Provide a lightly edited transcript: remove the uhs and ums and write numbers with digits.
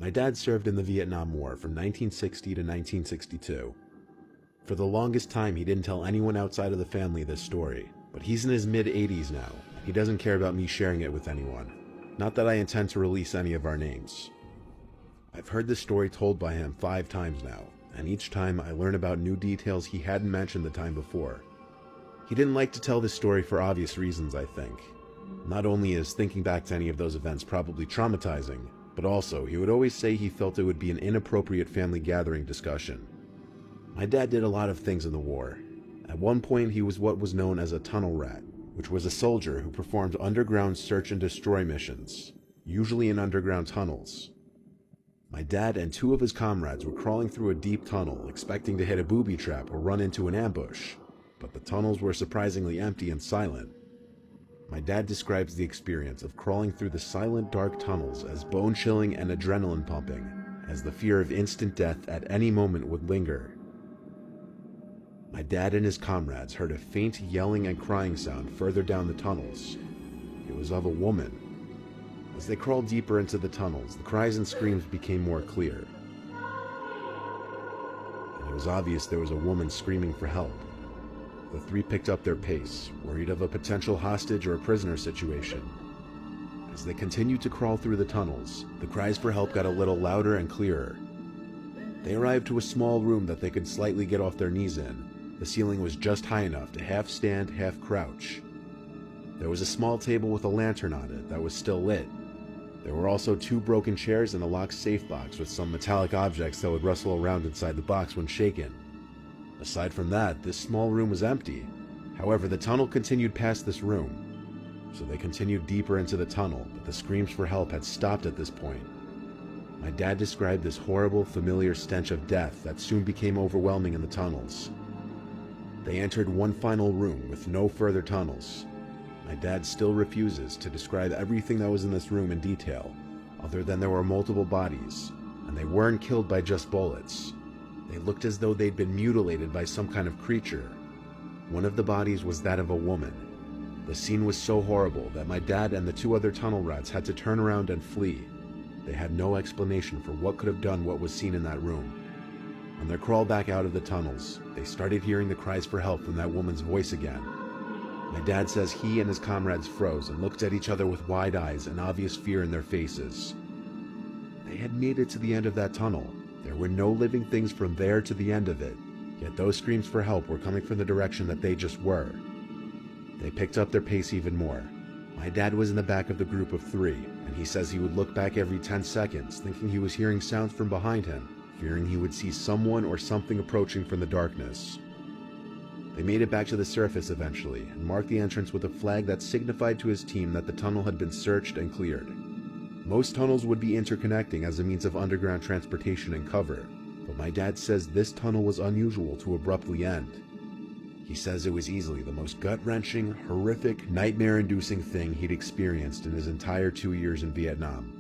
My dad served in the Vietnam War from 1960 to 1962. For the longest time, he didn't tell anyone outside of the family this story, but he's in his mid-80s now. He doesn't care about me sharing it with anyone. Not that I intend to release any of our names. I've heard this story told by him 5 times now, and each time I learn about new details he hadn't mentioned the time before. He didn't like to tell this story for obvious reasons, I think. Not only is thinking back to any of those events probably traumatizing, but also he would always say he felt it would be an inappropriate family gathering discussion. My dad did a lot of things in the war. At one point he was what was known as a tunnel rat, which was a soldier who performed underground search and destroy missions, usually in underground tunnels. My dad and 2 of his comrades were crawling through a deep tunnel expecting to hit a booby trap or run into an ambush, but the tunnels were surprisingly empty and silent. My dad describes the experience of crawling through the silent dark tunnels as bone-chilling and adrenaline-pumping, as the fear of instant death at any moment would linger. My dad and his comrades heard a faint yelling and crying sound further down the tunnels. It was of a woman. As they crawled deeper into the tunnels, the cries and screams became more clear. And it was obvious there was a woman screaming for help. The 3 picked up their pace, worried of a potential hostage or a prisoner situation. As they continued to crawl through the tunnels, the cries for help got a little louder and clearer. They arrived to a small room that they could slightly get off their knees in. The ceiling was just high enough to half stand, half crouch. There was a small table with a lantern on it that was still lit. There were also 2 broken chairs and a locked safe box with some metallic objects that would rustle around inside the box when shaken. Aside from that, this small room was empty. However, the tunnel continued past this room. So they continued deeper into the tunnel, but the screams for help had stopped at this point. My dad described this horrible, familiar stench of death that soon became overwhelming in the tunnels. They entered one final room with no further tunnels. My dad still refuses to describe everything that was in this room in detail, other than there were multiple bodies, and they weren't killed by just bullets. They looked as though they'd been mutilated by some kind of creature. One of the bodies was that of a woman. The scene was so horrible that my dad and the 2 other tunnel rats had to turn around and flee. They had no explanation for what could have done what was seen in that room. On their crawl back out of the tunnels, they started hearing the cries for help from that woman's voice again. My dad says he and his comrades froze and looked at each other with wide eyes and obvious fear in their faces. They had made it to the end of that tunnel. There were no living things from there to the end of it, yet those screams for help were coming from the direction that they just were. They picked up their pace even more. My dad was in the back of the group of 3, and he says he would look back every 10 seconds, thinking he was hearing sounds from behind him, fearing he would see someone or something approaching from the darkness. They made it back to the surface eventually, and marked the entrance with a flag that signified to his team that the tunnel had been searched and cleared. Most tunnels would be interconnecting as a means of underground transportation and cover, but my dad says this tunnel was unusual to abruptly end. He says it was easily the most gut-wrenching, horrific, nightmare-inducing thing he'd experienced in his entire 2 years in Vietnam.